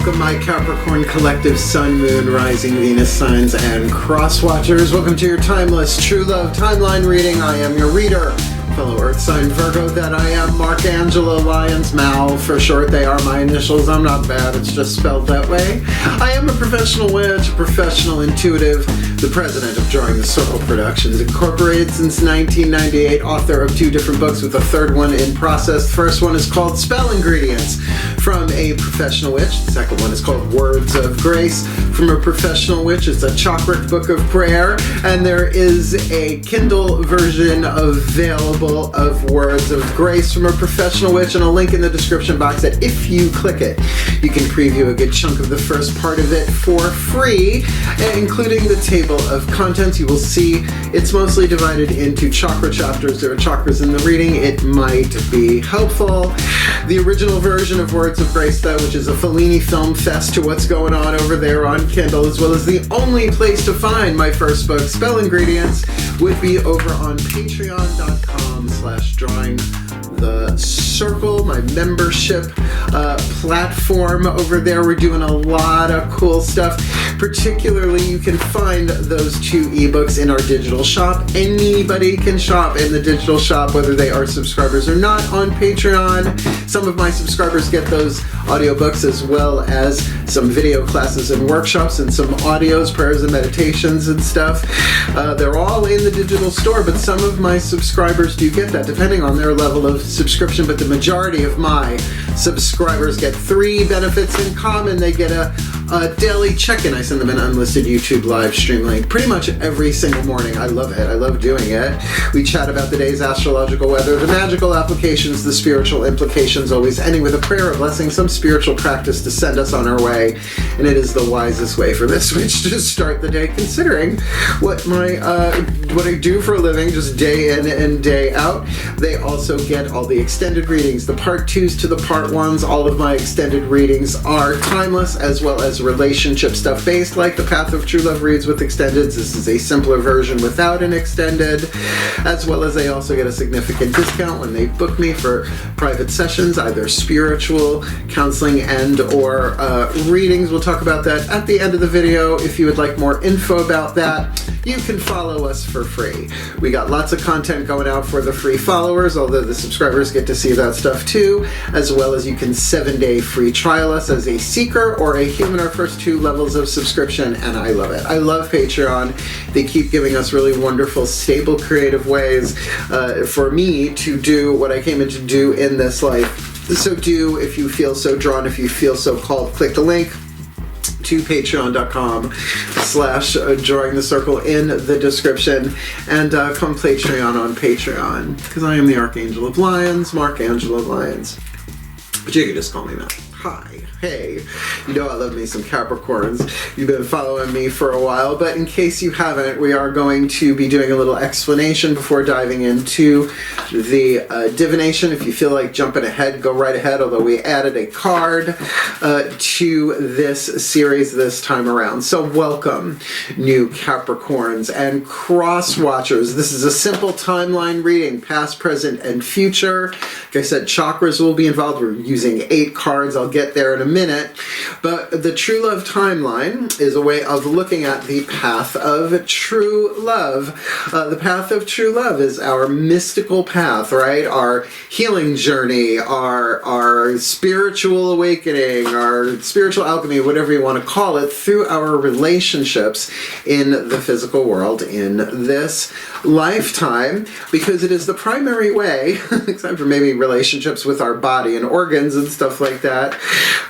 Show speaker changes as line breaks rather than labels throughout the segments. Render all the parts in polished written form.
Welcome, my Capricorn collective Sun, Moon, Rising, Venus signs, and cross watchers. Welcome to your timeless true love timeline reading. I am your reader, fellow Earth sign Virgo that I am, Mark Angelo, Lyons, Mal for short. They are my initials. I'm not bad, it's just spelled that way. I am a professional witch, a professional intuitive, the president of Drawing the Circle Productions Incorporated since 1998, author of 2 different books with a 3rd one in process. The first one is called Spell Ingredients from a Professional Witch. The second one is called Words of Grace from a Professional Witch. It's a chakra book of prayer, and there is a Kindle version available of Words of Grace from a Professional Witch, and a link in the description box that if you click it, you can preview a good chunk of the first part of it for free, including the table of contents. You will see it's mostly divided into chakra chapters. There are chakras in the reading. It might be helpful. The original version of Words of Grace, though, which is a Fellini film fest to what's going on over there on Kindle, as well as the only place to find my first book, Spell Ingredients, would be over on patreon.com/drawing the circle, my membership platform over there. We're doing a lot of cool stuff. Particularly, you can find those 2 ebooks in our digital shop. Anybody can shop in the digital shop, whether they are subscribers or not, on Patreon. Some of my subscribers get those audiobooks, as well as some video classes and workshops and some audios, prayers and meditations and stuff. They're all in the digital store, but some of my subscribers do get that, depending on their level of subscription. But the majority of my subscribers get 3 benefits in common. They get a daily check-in. I send them an unlisted YouTube live stream link pretty much every single morning. I love it. I love doing it. We chat about the day's astrological weather, the magical applications, the spiritual implications, always ending with a prayer, a blessing, some spiritual practice to send us on our way. And it is the wisest way for this witch to start the day, considering what I do for a living, just day in and day out. They also get all the extended readings, the part 2s to the part 1s. All of my extended readings are timeless, as well as relationship stuff based, like the Path of True Love reads with extendeds. This is a simpler version without an extended, as well as they also get a significant discount when they book me for private sessions, either spiritual counseling and or readings. We'll talk about that at the end of the video. If you would like more info about that, you can follow us for free. We got lots of content going out for the free followers, although the subscribers get to see that stuff too, as well as you can 7-day free trial us as a seeker or a human, our first 2 levels of subscription, and I love it. I love Patreon. They keep giving us really wonderful, stable, creative ways for me to do what I came in to do in this life. So do, if you feel so drawn, if you feel so called, click the link to patreon.com/drawing the circle in the description, and come Patreon on Patreon, because I am the Archangel of Lyons, Mark Angelo of Lyons, but you can just call me Mel. Hi. Hey, you know I love me some Capricorns. You've been following me for a while, but in case you haven't, we are going to be doing a little explanation before diving into the divination. If you feel like jumping ahead, go right ahead, although we added a card to this series this time around. So welcome, new Capricorns and cross watchers. This is a simple timeline reading, past, present, and future. Like I said, chakras will be involved. We're using 8 cards. I'll get there in a minute, but the true love timeline is a way of looking at the path of true love. The path of true love is our mystical path, right? Our healing journey, our spiritual awakening, our spiritual alchemy, whatever you want to call it, through our relationships in the physical world in this lifetime, because it is the primary way, except for maybe relationships with our body and organs and stuff like that,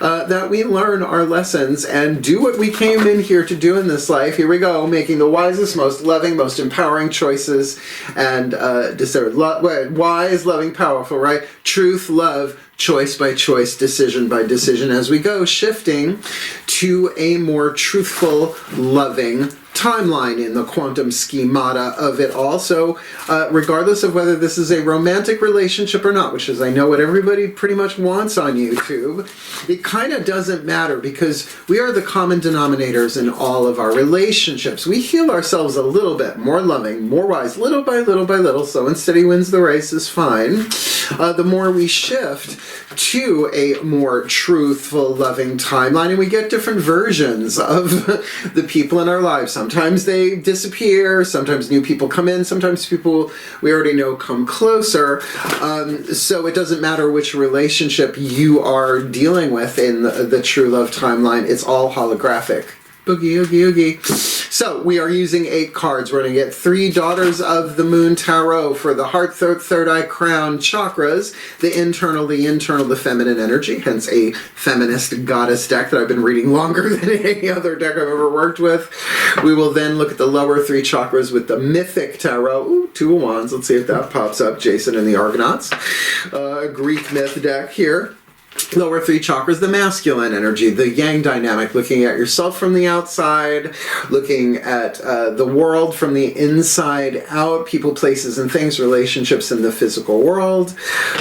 that we learn our lessons and do what we came in here to do in this life. Here we go, making the wisest, most loving, most empowering choices, and wise, loving, powerful, right? Truth, love, choice by choice, decision by decision, as we go shifting to a more truthful, loving timeline in the quantum schemata of it all. So regardless of whether this is a romantic relationship or not, which is I know what everybody pretty much wants on YouTube, it kind of doesn't matter, because we are the common denominators in all of our relationships. We heal ourselves a little bit, more loving, more wise, little by little by little. Slow and steady wins the race is fine. the more we shift to a more truthful, loving timeline, and we get different versions of the people in our lives. Sometimes they disappear, sometimes new people come in, sometimes people we already know come closer. So it doesn't matter which relationship you are dealing with in the true love timeline, it's all holographic. Boogie, oogie, oogie. So we are using 8 cards. We're going to get 3 Daughters of the Moon Tarot for the heart, third eye, crown chakras, the internal, the feminine energy, hence a feminist goddess deck that I've been reading longer than any other deck I've ever worked with. We will then look at the lower 3 chakras with the mythic tarot. Ooh, 2 of Wands. Let's see if that pops up. Jason and the Argonauts. Greek myth deck here. Lower 3 chakras, the masculine energy, the yang dynamic, looking at yourself from the outside, looking at the world from the inside out, people, places, and things, relationships in the physical world.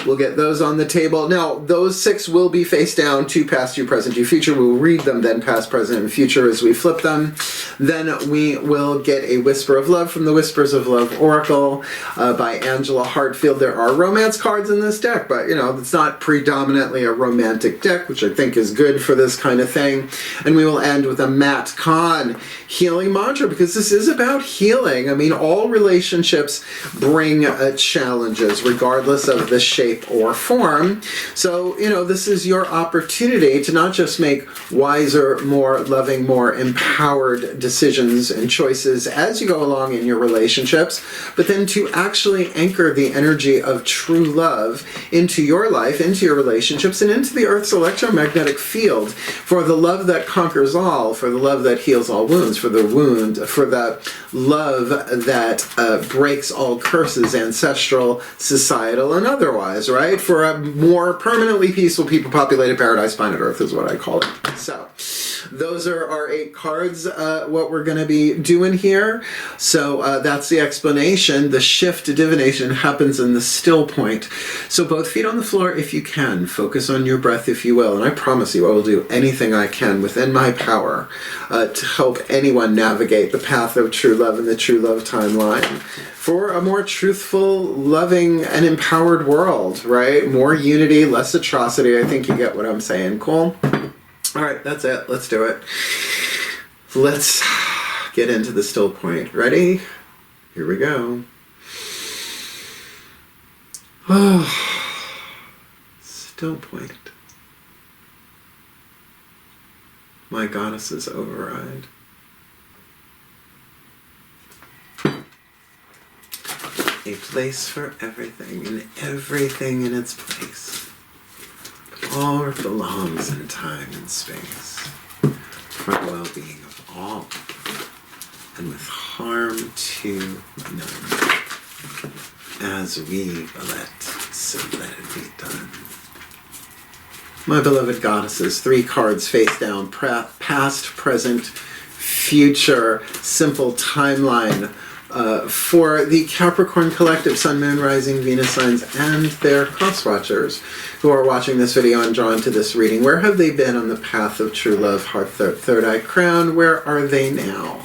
We'll get those on the table. Now, those 6 will be face down to past, to present, to future. We'll read them then past, present, and future as we flip them. Then we will get a Whisper of Love from the Whispers of Love Oracle by Angelo. There are romance cards in this deck, but, you know, it's not predominantly a romantic deck, which I think is good for this kind of thing. And we will end with a Matt Kahn healing mantra, because this is about healing. I mean, all relationships bring challenges, regardless of the shape or form. So, you know, this is your opportunity to not just make wiser, more loving, more empowered decisions and choices as you go along in your relationships, but then to actually anchor the energy of true love into your life, into your relationships, and into the Earth's electromagnetic field, for the love that conquers all, for the love that heals all wounds, for the love that breaks all curses, ancestral, societal, and otherwise, right? For a more permanently peaceful, people-populated paradise, planet Earth is what I call it. So, those are our 8 cards, what we're going to be doing here. So that's the explanation. The shift to divination happens in the still point. So both feet on the floor if you can. Focus on your breath if you will. And I promise you I will do anything I can within my power to help anyone navigate the path of true love and the true love timeline for a more truthful, loving, and empowered world, right? More unity, less atrocity. I think you get what I'm saying. Cool? All right, that's it. Let's do it. Let's get into the still point. Ready? Here we go. Oh, still point. My goddess's override. A place for everything, and everything in its place. All belongs in time and space, for the well-being of all, and with harm to none. As we will it, so let it be done. My beloved goddesses, 3 cards face down, past, present, future, simple timeline, for the Capricorn Collective, Sun, Moon, Rising, Venus signs, and their cross-watchers who are watching this video and drawn to this reading. Where have they been on the path of true love, heart, third eye, crown? Where are they now?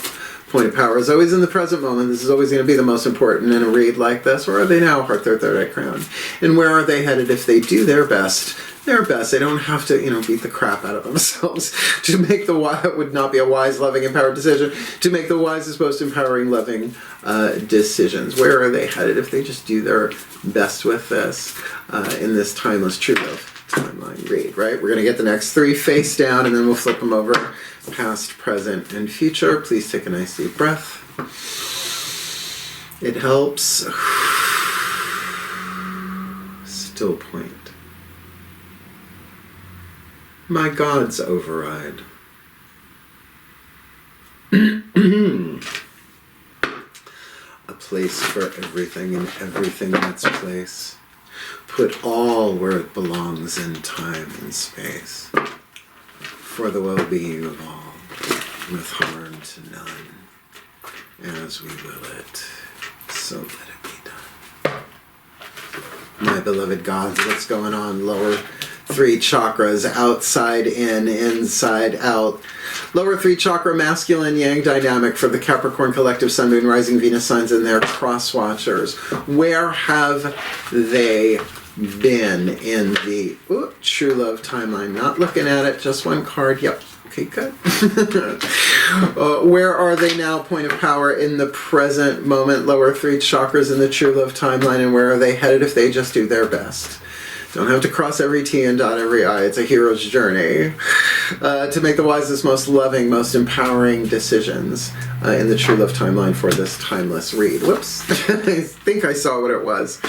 Point of power is always in the present moment. This is always going to be the most important in a read like this. Where are they now, heart, third eye, crown? And where are they headed if they do their best? Their best. They don't have to, beat the crap out of themselves to make it would not be a wise, loving, empowered decision, to make the wisest, most empowering, loving decisions. Where are they headed if they just do their best with this in this timeless true love timeline read, right? We're going to get the next 3 face down, and then we'll flip them over, past, present, and future. Please take a nice deep breath. It helps. Still point. My God's override. A place for everything and everything in its place. Put all where it belongs in time and space. For the well-being of all, with harm to none. As we will it, so let it be done. My beloved gods, what's going on? Lower 3 chakras, outside in, inside out. Lower 3 chakra, masculine yang dynamic for the Capricorn Collective, Sun, Moon, Rising, Venus signs and their cross watchers. Where have they been in the true love timeline? Not looking at it, just one card. Yep. Okay, good. Where are they now? Point of power in the present moment. Lower 3 chakras in the true love timeline. And where are they headed if they just do their best? Don't have to cross every T and dot every I. It's a hero's journey to make the wisest, most loving, most empowering decisions in the true love timeline for this timeless read. Whoops. I think I saw what it was.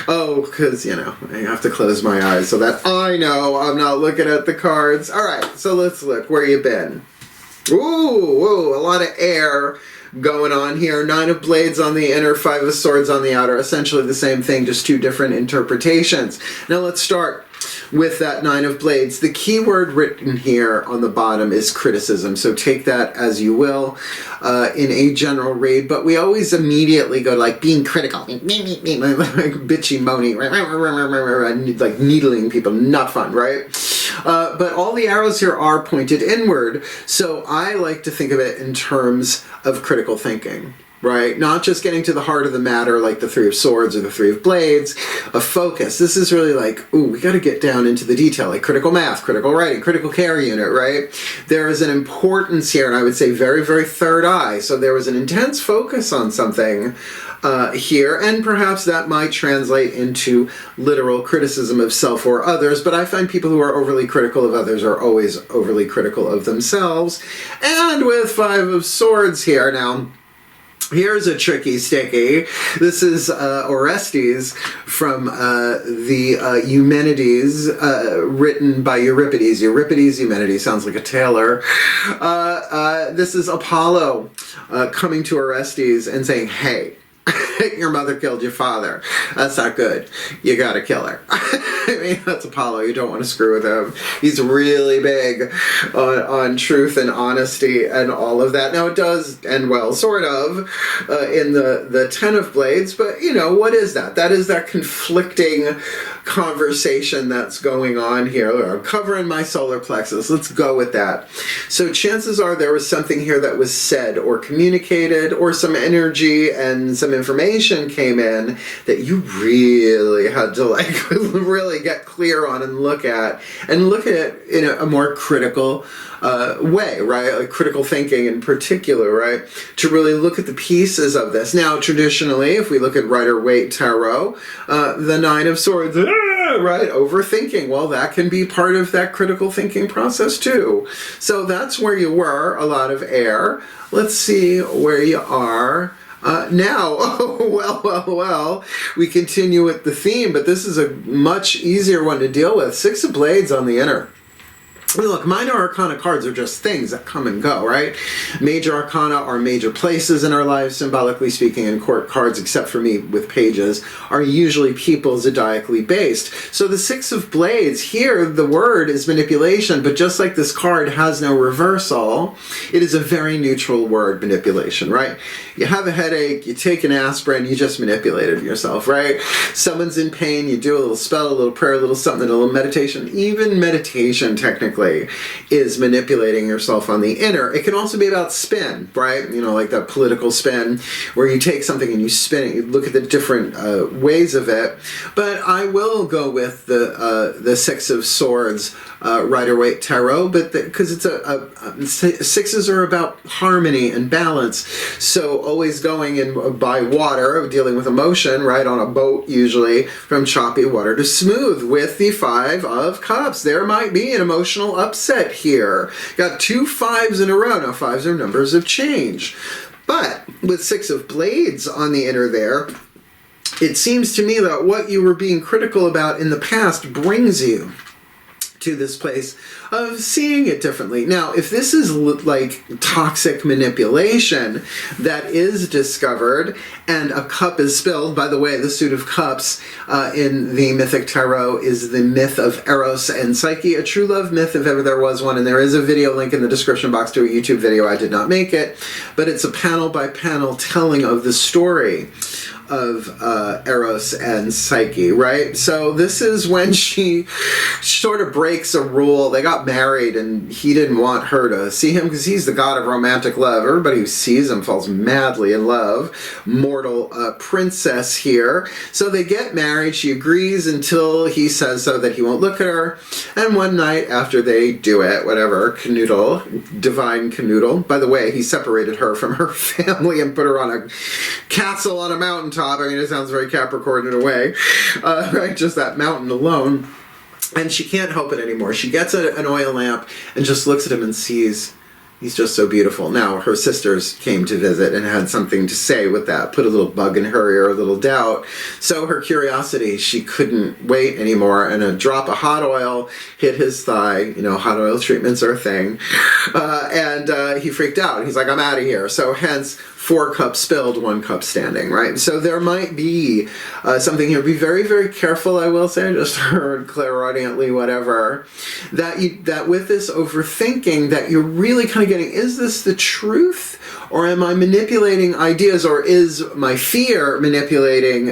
Oh, because, you know, I have to close my eyes so that I know I'm not looking at the cards. All right, so let's look. Where you been? Ooh, a lot of air going on here. 9 of Blades on the inner, 5 of Swords on the outer. Essentially the same thing, just 2 different interpretations. Now let's start with that 9 of Blades. The key word written here on the bottom is criticism, so take that as you will in a general read, but we always immediately go to like being critical, like bitchy, moany, like needling people, not fun, right? But all the arrows here are pointed inward, so I like to think of it in terms of critical thinking. Right? Not just getting to the heart of the matter like the 3 of Swords or the 3 of Blades, a focus. This is really like, ooh, we got to get down into the detail, like critical math, critical writing, critical care unit, right? There is an importance here, and I would say very, very third eye. So there was an intense focus on something here, and perhaps that might translate into literal criticism of self or others, but I find people who are overly critical of others are always overly critical of themselves. And with 5 of Swords here now, here's a tricky sticky. This is Orestes from the Eumenides, written by Euripides. Euripides, Eumenides, sounds like a tailor. This is Apollo coming to Orestes and saying, hey, your mother killed your father. That's not good. You gotta kill her. I mean, that's Apollo. You don't want to screw with him. He's really big on truth and honesty and all of that. Now, it does end well, sort of, in the 10 of Blades, but, you know, what is that? That is that conflicting conversation that's going on here. I'm covering my solar plexus. Let's go with that. So chances are there was something here that was said or communicated, or some energy and some information came in that you really had to like really get clear on and look at it in a more critical way, right? Like critical thinking in particular, right? To really look at the pieces of this. Now, traditionally, if we look at Rider-Waite Tarot, the 9 of Swords, right? Overthinking. Well, that can be part of that critical thinking process too. So that's where you were, a lot of air. Let's see where you are now. Oh, well, we continue with the theme, but this is a much easier one to deal with. 6 of Blades on the inner. Look, minor arcana cards are just things that come and go, right? Major arcana are major places in our lives, symbolically speaking, and court cards, except for me with pages, are usually people zodiacally based. So the 6 of Blades, here the word is manipulation, but just like this card has no reversal, it is a very neutral word, manipulation, right? You have a headache, you take an aspirin, you just manipulated yourself, right? Someone's in pain, you do a little spell, a little prayer, a little something, a little meditation. Even meditation, technically, is manipulating yourself on the inner. It can also be about spin, right? You know, like that political spin where you take something and you spin it, you look at the different ways of it. But I will go with the 6 of Swords, Rider-Waite Tarot, but because it's sixes are about harmony and balance. So always going in by water, dealing with emotion, right, on a boat usually, from choppy water to smooth. With the 5 of Cups, there might be an emotional upset here. Got 2 5s in a row. Now 5s are numbers of change. But with 6 of Blades on the inner there, it seems to me that what you were being critical about in the past brings you to this place of seeing it differently. Now, if this is like toxic manipulation that is discovered and a cup is spilled, by the way, the suit of cups in the mythic tarot is the myth of Eros and Psyche, a true love myth if ever there was one, and there is a video link in the description box to a YouTube video. I did not make it, but it's a panel by panel telling of the story Eros and Psyche, right? So this is when she sort of breaks a rule. They got married and he didn't want her to see him because he's the god of romantic love. Everybody who sees him falls madly in love. Mortal princess here. So they get married. She agrees until he says so that he won't look at her. And one night after they do it, whatever, canoodle, divine canoodle. By the way, he separated her from her family and put her on a castle on a mountaintop. I mean, it sounds very Capricorn in a way, right? Just that mountain alone. And she can't help it anymore. She gets an oil lamp and just looks at him and sees he's just so beautiful. Now, her sisters came to visit and had something to say with that, put a little bug in her ear, a little doubt. So her curiosity, she couldn't wait anymore, and a drop of hot oil hit his thigh. You know, hot oil treatments are a thing. And he freaked out. He's like, I'm out of here. So hence, 4 cups spilled, 1 cup standing, right? So there might be something here. Be very, very careful, I will say. I just heard clairaudiently, whatever, that with this overthinking, that you're really kind of getting, is this the truth? Or am I manipulating ideas? Or is my fear manipulating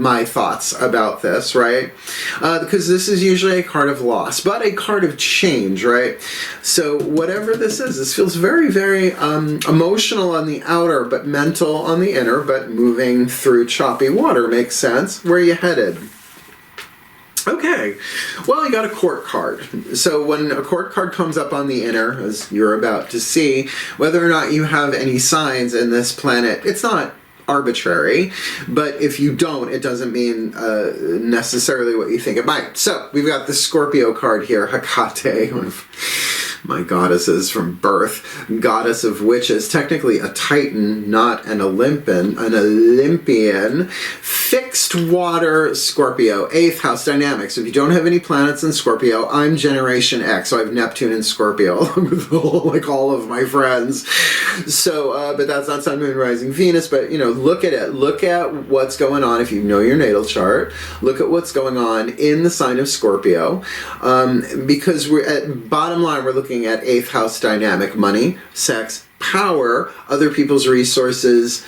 my thoughts about this, right? Because this is usually a card of loss, but a card of change, right? So whatever this is, this feels very, very emotional on the outer, but mental on the inner, but moving through choppy water. Makes sense. Where are you headed? Okay, well, you got a court card. So when a court card comes up on the inner, as you're about to see, whether or not you have any signs in this planet, it's not arbitrary, but if you don't, it doesn't mean necessarily what you think it might. So we've got the Scorpio card here, Hecate, one of my goddesses from birth, goddess of witches, technically a Titan, not an Olympian, fixed water Scorpio, 8th house dynamics. So if you don't have any planets in Scorpio, I'm Generation X, so I have Neptune in Scorpio, along with all of my friends. So, but that's not Sun, Moon, Rising, Venus, but, you know, look at it. Look at what's going on if you know your natal chart. Look at what's going on in the sign of Scorpio, because we're at bottom line, we're looking at 8th house dynamic, money, sex, power, other people's resources,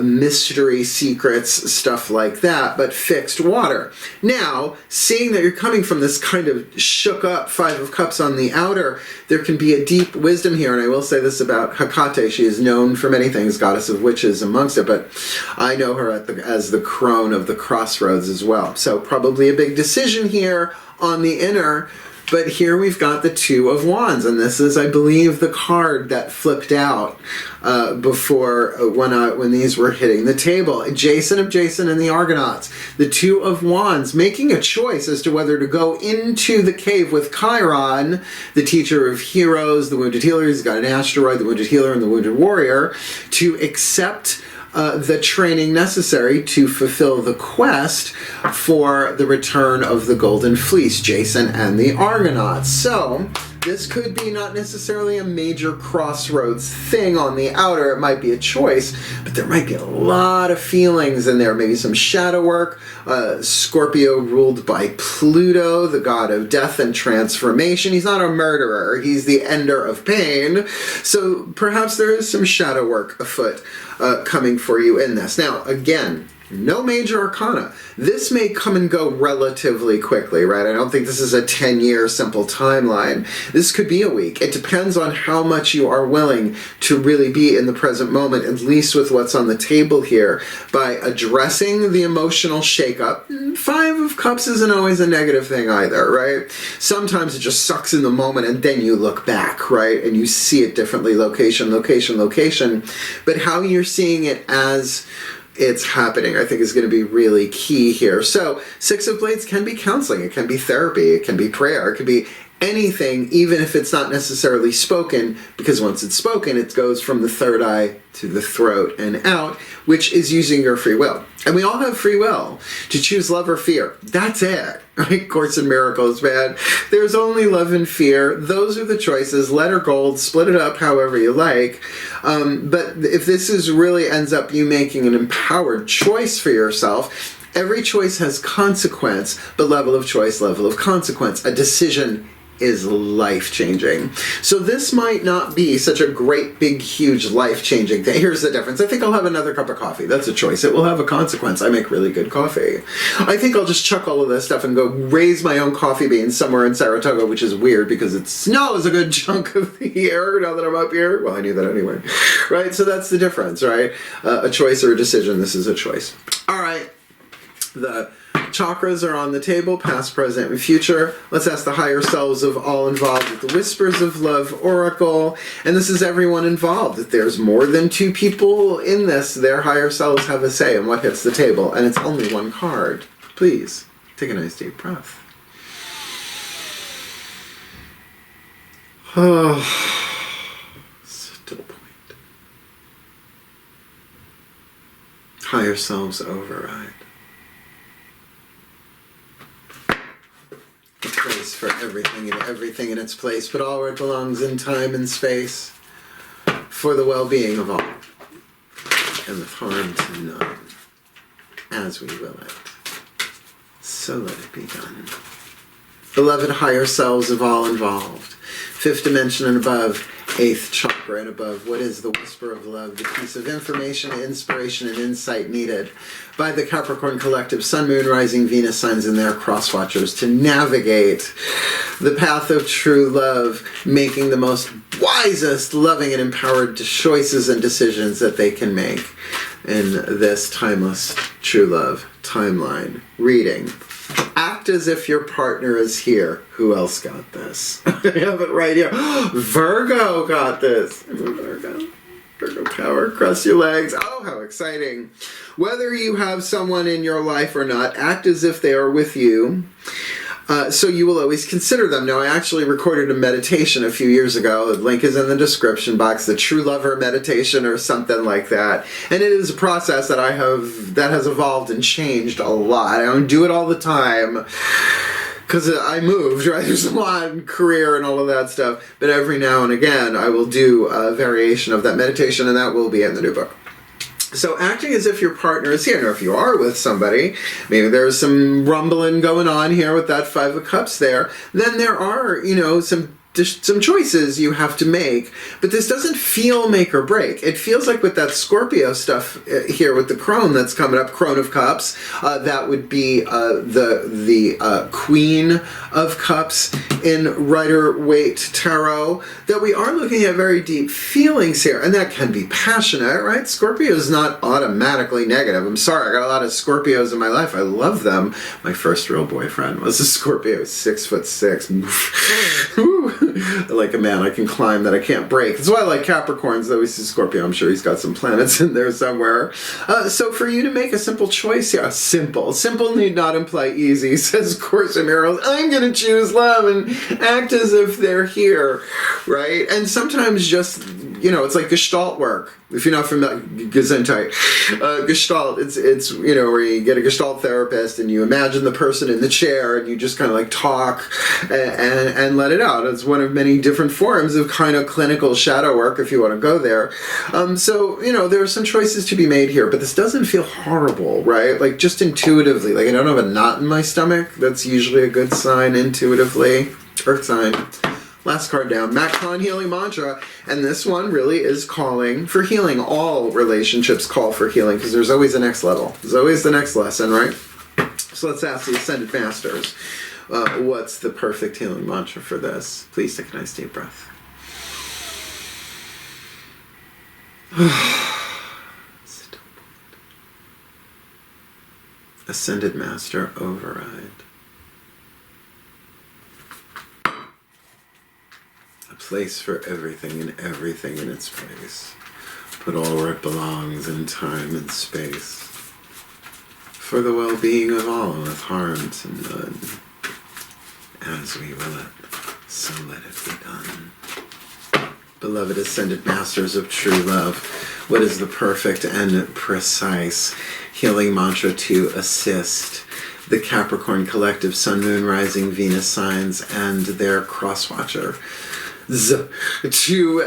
mystery, secrets, stuff like that, but fixed water. Now, seeing that you're coming from this kind of shook up 5 of Cups on the outer, there can be a deep wisdom here, and I will say this about Hecate. She is known for many things, goddess of witches amongst it, but I know her as the crone of the crossroads as well. So probably a big decision here on the inner. But here we've got the 2 of Wands, and this is, I believe, the card that flipped out before when these were hitting the table. Jason of Jason and the Argonauts. The 2 of Wands, making a choice as to whether to go into the cave with Chiron, the teacher of heroes, the wounded healer. He's got an asteroid, the wounded healer and the wounded warrior, to accept the training necessary to fulfill the quest for the return of the Golden Fleece, Jason and the Argonauts. So this could be not necessarily a major crossroads thing on the outer. It might be a choice, but there might be a lot of feelings in there. Maybe some shadow work. Scorpio ruled by Pluto, the god of death and transformation. He's not a murderer. He's the ender of pain. So perhaps there is some shadow work afoot coming for you in this. Now, again, no major arcana. This may come and go relatively quickly, right? I don't think this is a 10-year simple timeline. This could be a week. It depends on how much you are willing to really be in the present moment, at least with what's on the table here, by addressing the emotional shakeup. 5 of Cups isn't always a negative thing either, right? Sometimes it just sucks in the moment and then you look back, right? And you see it differently, location, location, location. But how you're seeing it as it's happening, I think, is going to be really key here. So 6 of Blades can be counseling, it can be therapy, it can be prayer, it can be anything, even if it's not necessarily spoken, because once it's spoken, it goes from the third eye to the throat and out, which is using your free will. And we all have free will to choose love or fear. That's it, right? Course in Miracles, man. There's only love and fear. Those are the choices. Lead or gold, split it up however you like. But if this is really ends up you making an empowered choice for yourself, every choice has consequence, but level of choice, level of consequence. A decision is life-changing. So this might not be such a great, big, huge, life-changing thing. Here's the difference. I think I'll have another cup of coffee. That's a choice. It will have a consequence. I make really good coffee. I think I'll just chuck all of this stuff and go raise my own coffee beans somewhere in Saratoga, which is weird because it snows a good chunk of the year now that I'm up here. Well, I knew that anyway. Right? So that's the difference, right? A choice or a decision. This is a choice. All right. The chakras are on the table, past, present, and future. Let's ask the higher selves of all involved with the Whispers of Love Oracle. And this is everyone involved. If there's more than two people in this, their higher selves have a say in what hits the table. And it's only one card. Please, take a nice deep breath. Oh, still point. Higher selves override. A place for everything and everything in its place, but all where it belongs in time and space for the well-being of all, and with harm to none, as we will it. So let it be done. Beloved higher selves of all involved, fifth dimension and above, eighth chakra and above, what is the whisper of love, the piece of information, inspiration, and insight needed by the Capricorn collective, Sun, Moon, Rising, Venus signs and their cross-watchers to navigate the path of true love, making the most wisest, loving, and empowered choices and decisions that they can make in this timeless true love timeline reading. Act as if your partner is here. Who else got this? I have it right here. Virgo got this. Virgo power, cross your legs. Oh, how exciting. Whether you have someone in your life or not, act as if they are with you. So you will always consider them. Now, I actually recorded a meditation a few years ago. The link is in the description box, the True Lover meditation or something like that. And it is a process that that has evolved and changed a lot. I don't do it all the time because I moved, right? There's a lot in career and all of that stuff. But every now and again, I will do a variation of that meditation, and that will be in the new book. So acting as if your partner is here. Now, if you are with somebody, maybe there's some rumbling going on here with that Five of Cups there, then there are, some choices you have to make, but this doesn't feel make or break. It feels like with that Scorpio stuff here with the crone that's coming up, Crone of Cups, that would be the Queen of Cups in Rider-Waite Tarot, that we are looking at very deep feelings here, and that can be passionate, right? Scorpio is not automatically negative. I'm sorry, I got a lot of Scorpios in my life. I love them. My first real boyfriend was a Scorpio, 6'6". Like a man I can climb that I can't break. That's why I like Capricorns, though he's a Scorpio. I'm sure he's got some planets in there somewhere. So for you to make a simple choice here, simple need not imply easy, says Course in Miracles. I'm going to choose love and act as if they're here, right? And sometimes just, it's like Gestalt work. If you're not familiar, Gesundheit, Gestalt, it's where you get a Gestalt therapist and you imagine the person in the chair and you just kind of like talk and let it out. It's one of many different forms of kind of clinical shadow work if you want to go there. So, there are some choices to be made here, but this doesn't feel horrible, right? Like just intuitively, like I don't have a knot in my stomach. That's usually a good sign intuitively. Earth sign. Last card down, Macron Healing Mantra, and this one really is calling for healing. All relationships call for healing because there's always the next level. There's always the next lesson, right? So let's ask the Ascended Masters, what's the perfect healing mantra for this? Please take a nice deep breath. Ascended Master override. Place for everything and everything in its place. Put all where it belongs in time and space. For the well-being of all with harm to none. As we will it, so let it be done. Beloved Ascended Masters of True Love, what is the perfect and precise healing mantra to assist the Capricorn collective, Sun, Moon, Rising, Venus signs, and their cross-watcher to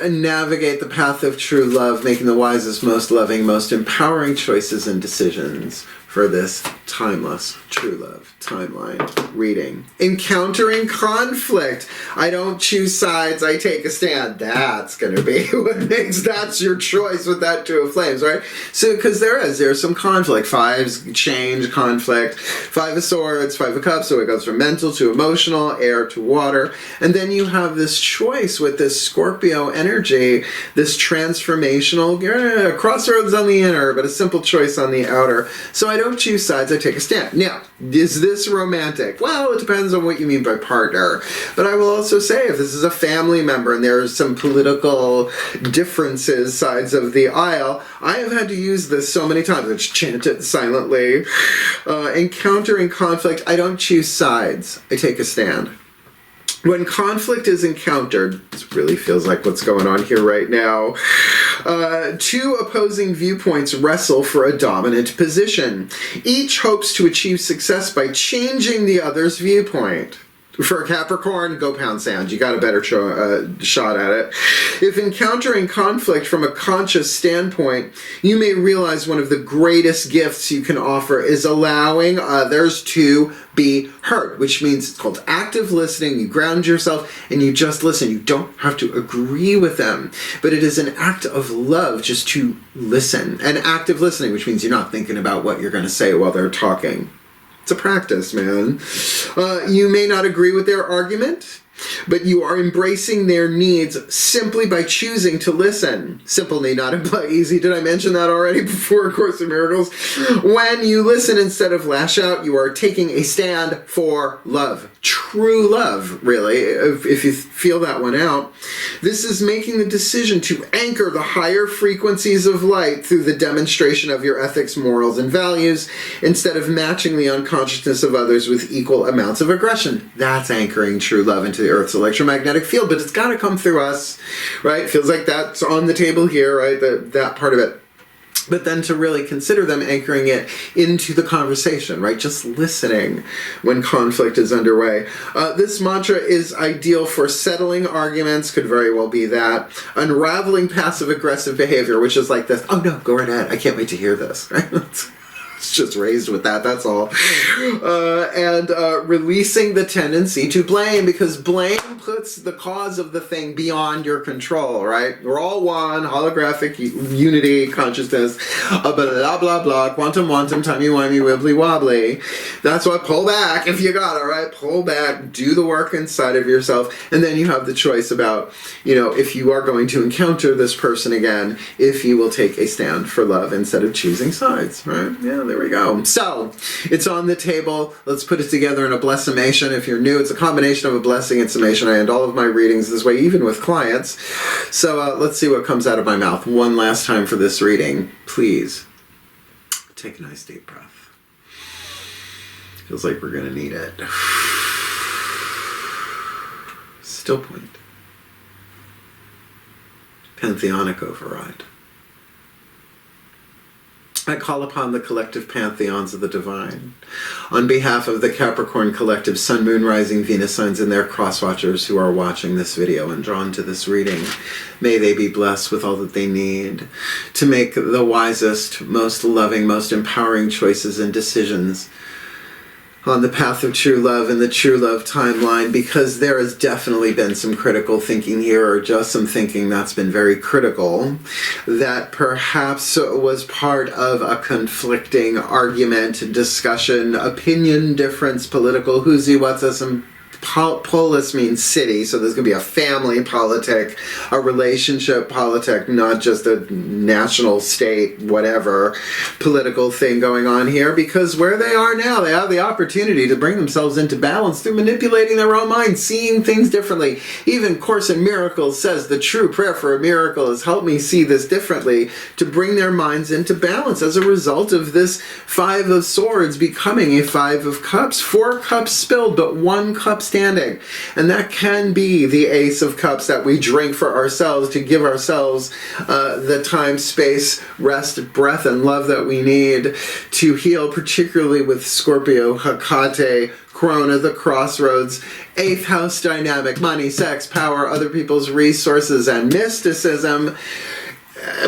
navigate the path of true love, making the wisest, most loving, most empowering choices and decisions for this timeless true love timeline reading. Encountering conflict. I don't choose sides, I take a stand. That's going to be what makes, that's your choice with that Two of Flames, right? So, because there's some conflict. Fives change, conflict. Five of Swords, Five of Cups, so it goes from mental to emotional, air to water. And then you have this choice with this Scorpio energy, this transformational crossroads on the inner, but a simple choice on the outer. So I don't choose sides, I take a stand. Now, is this romantic? Well, it depends on what you mean by partner. But I will also say, if this is a family member and there's some political differences, sides of the aisle, I have had to use this so many times. I just chant it silently. Encountering conflict, I don't choose sides, I take a stand. When conflict is encountered, this really feels like what's going on here right now, two opposing viewpoints wrestle for a dominant position. Each hopes to achieve success by changing the other's viewpoint. For a Capricorn, go pound sand. You got a better shot at it. If encountering conflict from a conscious standpoint, you may realize one of the greatest gifts you can offer is allowing others to be heard, which means it's called active listening. You ground yourself and you just listen. You don't have to agree with them, but it is an act of love just to listen. And active listening, which means you're not thinking about what you're going to say while they're talking. It's a practice, man. You may not agree with their argument, but you are embracing their needs simply by choosing to listen. Simple need not imply easy. Did I mention that already before A Course in Miracles? When you listen instead of lash out, you are taking a stand for love. True love, really, if you feel that one out. This is making the decision to anchor the higher frequencies of light through the demonstration of your ethics, morals, and values, instead of matching the unconsciousness of others with equal amounts of aggression. That's anchoring true love into the Earth's electromagnetic field, but it's got to come through us, right? Feels like that's on the table here, right? That part of it. But then to really consider them anchoring it into the conversation, right? Just listening when conflict is underway. This mantra is ideal for settling arguments, could very well be that. Unraveling passive-aggressive behavior, which is like this, oh no, go right ahead, I can't wait to hear this, right? It's just raised with that, that's all. And releasing the tendency to blame, because blame puts the cause of the thing beyond your control, right? We're all one, holographic unity, consciousness, blah, blah, blah, quantum, timey-wimey, wibbly-wobbly. That's why, pull back if you got it, right? Pull back, do the work inside of yourself, and then you have the choice about, if you are going to encounter this person again, if you will take a stand for love instead of choosing sides, right? Yeah, there we go. So, it's on the table. Let's put it together in a blessimation. If you're new, it's a combination of a blessing and summation. I end all of my readings this way, even with clients. So, let's see what comes out of my mouth one last time for this reading. Please, take a nice deep breath. Feels like we're going to need it. Still point. Pantheonic override. I call upon the collective pantheons of the divine. On behalf of the Capricorn collective Sun, Moon, Rising, Venus signs and their cross-watchers who are watching this video and drawn to this reading, may they be blessed with all that they need to make the wisest, most loving, most empowering choices and decisions on the path of true love and the true love timeline, because there has definitely been some critical thinking here, or just some thinking that's been very critical, that perhaps was part of a conflicting argument, discussion, opinion difference, political who's he, what's us, and polis means city, so there's going to be a family politic, a relationship politic, not just a national state, whatever, political thing going on here, because where they are now, they have the opportunity to bring themselves into balance through manipulating their own mind, seeing things differently. Even Course in Miracles says the true prayer for a miracle is help me see this differently, to bring their minds into balance as a result of this Five of Swords becoming a Five of Cups. 4 cups spilled, but 1 cup standing. And that can be the Ace of Cups that we drink for ourselves to give ourselves the time, space, rest, breath, and love that we need to heal, particularly with Scorpio, Hecate, Corona, the crossroads, 8th house dynamic, money, sex, power, other people's resources, and mysticism,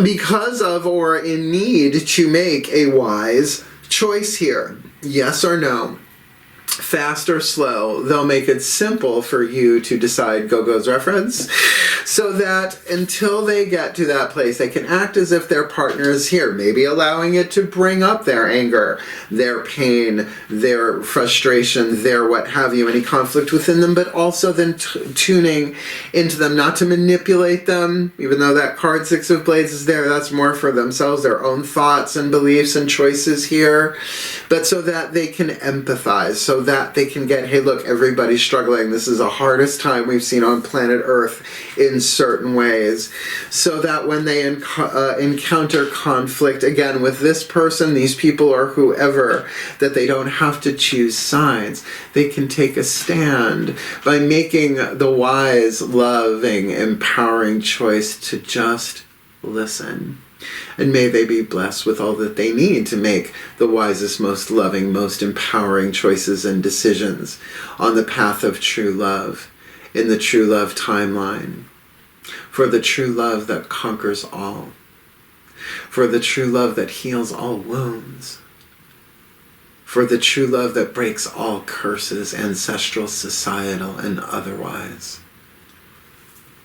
because of or in need to make a wise Choice here, yes or no. Fast or slow, they'll make it simple for you to decide Go-Go's reference, so that until they get to that place, they can act as if their partner is here, maybe allowing it to bring up their anger, their pain, their frustration, their what have you, any conflict within them, but also then tuning into them, not to manipulate them, even though that card Six of Blades is there, that's more for themselves, their own thoughts and beliefs and choices here, but so that they can empathize, so that they can get, hey, look, everybody's struggling. This is the hardest time we've seen on planet Earth in certain ways. So that when they encounter conflict, again, with this person, these people, or whoever, that they don't have to choose sides. They can take a stand by making the wise, loving, empowering choice to just listen. And may they be blessed with all that they need to make the wisest, most loving, most empowering choices and decisions on the path of true love, in the true love timeline, for the true love that conquers all, for the true love that heals all wounds, for the true love that breaks all curses, ancestral, societal, and otherwise,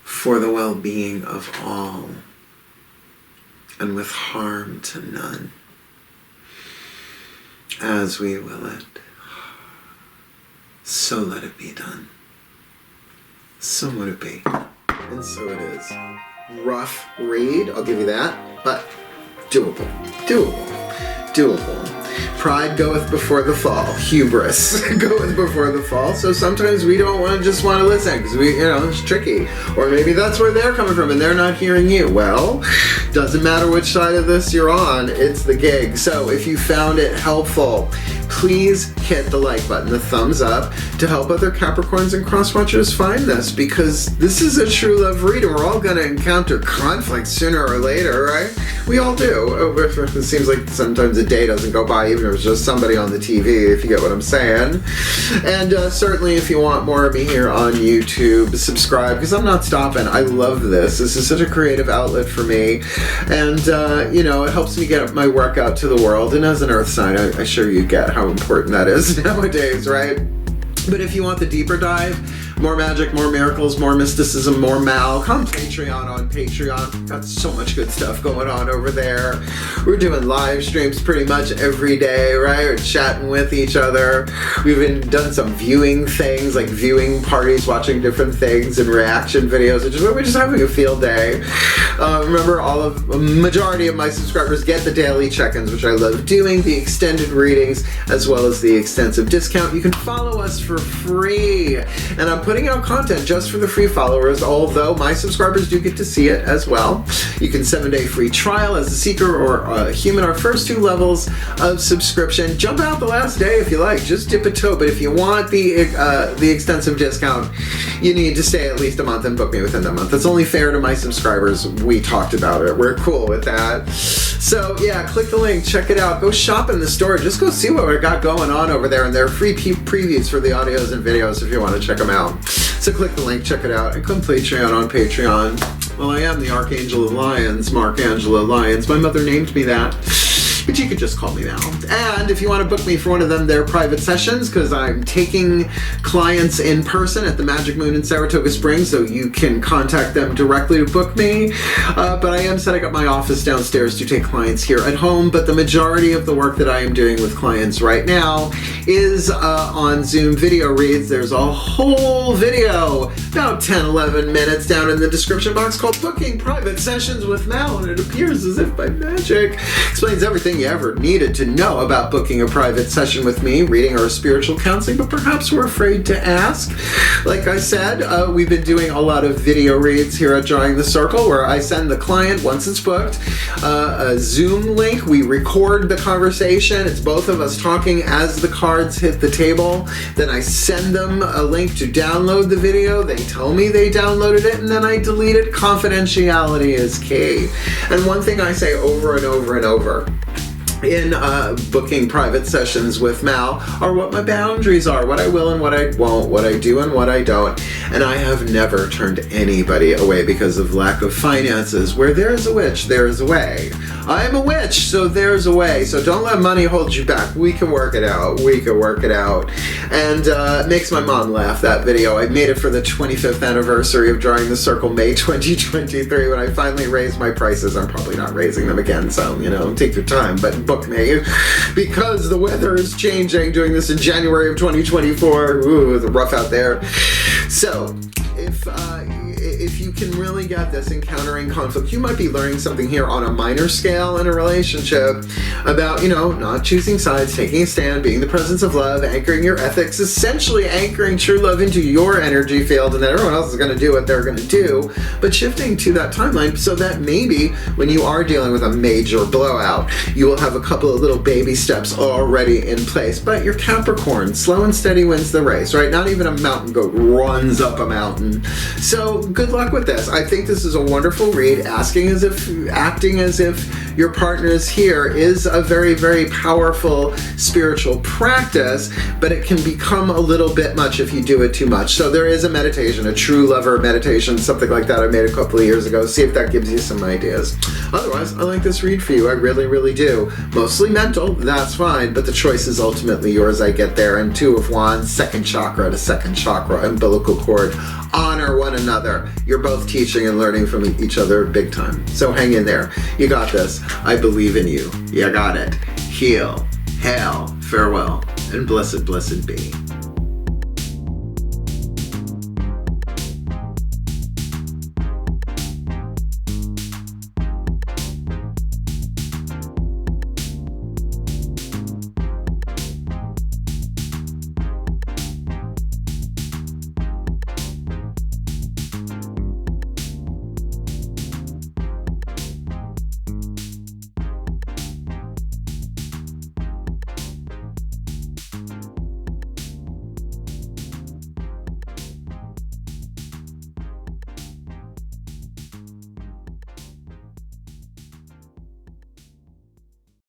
for the well-being of all, and with harm to none, as we will it. So let it be done. So would it be. And so it is. Rough read, I'll give you that, but doable. Doable. Doable. Pride goeth before the fall. Hubris goeth before the fall. So sometimes we don't just want to listen because it's tricky. Or maybe that's where they're coming from and they're not hearing you. Well, doesn't matter which side of this you're on, it's the gig. So if you found it helpful, please hit the like button, the thumbs up, to help other Capricorns and cross-watchers find this, because this is a true love reading. We're all going to encounter conflict sooner or later, right? We all do. It seems like sometimes a day doesn't go by, even if it's just somebody on the TV, if you get what I'm saying. And certainly if you want more of me here on YouTube, subscribe, because I'm not stopping. I love this. This is such a creative outlet for me. And, it helps me get my work out to the world. And as an earth sign, I assure you get how important that is nowadays, right? But if you want the deeper dive, more magic, more miracles, more mysticism, more Mal, come Patreon on Patreon. Got so much good stuff going on over there. We're doing live streams pretty much every day, right? We're chatting with each other. We've even done some viewing things, like viewing parties, watching different things and reaction videos. We're just having a field day. Remember, a majority of my subscribers get the daily check-ins, which I love doing, the extended readings, as well as the extensive discount. You can follow us for free. And I'm putting out content just for the free followers, although my subscribers do get to see it as well. You can 7-day free trial as a seeker or a human, our first 2 levels of subscription. Jump out the last day if you like, just dip a toe. But if you want the extensive discount, you need to stay at least a month and book me within the month. That's only fair to my subscribers. We talked about it. We're cool with that. So yeah, click the link, check it out. Go shop in the store. Just go see what we got going on over there. And there are free previews for the audios and videos if you want to check them out. So click the link, check it out, and come Patreon on Patreon. Well, I am the Archangel of Lyons, Mark Angelo Lyons. My mother named me that. But you could just call me Mal. And if you want to book me for one of their private sessions, because I'm taking clients in person at the Magic Moon in Saratoga Springs, so you can contact them directly to book me. But I am setting up my office downstairs to take clients here at home. But the majority of the work that I am doing with clients right now is on Zoom video reads. There's a whole video, about 10, 11 minutes down in the description box, called Booking Private Sessions with Mal, and it appears as if by magic. Explains everything you ever needed to know about booking a private session with me, reading or spiritual counseling, but perhaps we're afraid to ask. Like I said, we've been doing a lot of video reads here at Drawing the Circle, where I send the client, once it's booked, a Zoom link. We record the conversation. It's both of us talking as the cards hit the table. Then I send them a link to download the video. They tell me they downloaded it, and then I delete it. Confidentiality is key. And one thing I say over and over and over, in booking private sessions with Mal are what my boundaries are, what I will and what I won't, what I do and what I don't. And I have never turned anybody away because of lack of finances. Where there's a witch, there is a way. I'm a witch, so there's a way. So don't let money hold you back. We can work it out. We can work it out. And it makes my mom laugh, that video. I made it for the 25th anniversary of Drawing the Circle, May 2023, when I finally raised my prices. I'm probably not raising them again, so, take your time, but book me, because the weather is changing. Doing this in January of 2024. Ooh, it's rough out there. So, if you can really get this, encountering conflict, you might be learning something here on a minor scale in a relationship about, not choosing sides, taking a stand, being the presence of love, anchoring your ethics, essentially anchoring true love into your energy field, and that everyone else is going to do what they're going to do, but shifting to that timeline so that maybe when you are dealing with a major blowout, you will have a couple of little baby steps already in place. But you're Capricorn, slow and steady wins the race, right? Not even a mountain goat runs up a mountain. So good luck with this. I think this is a wonderful read. Acting as if your partner is here is a very, very powerful spiritual practice, but it can become a little bit much if you do it too much. So there is a meditation, a true lover meditation, something like that I made a couple of years ago. See if that gives you some ideas. Otherwise, I like this read for you. I really, really do. Mostly mental, that's fine, but the choice is ultimately yours. I get there. And Two of Wands, second chakra to second chakra, umbilical cord. Honor one another. You're both teaching and learning from each other big time. So hang in there. You got this. I believe in you. You got it. Heal, hail, farewell, and blessed, blessed be.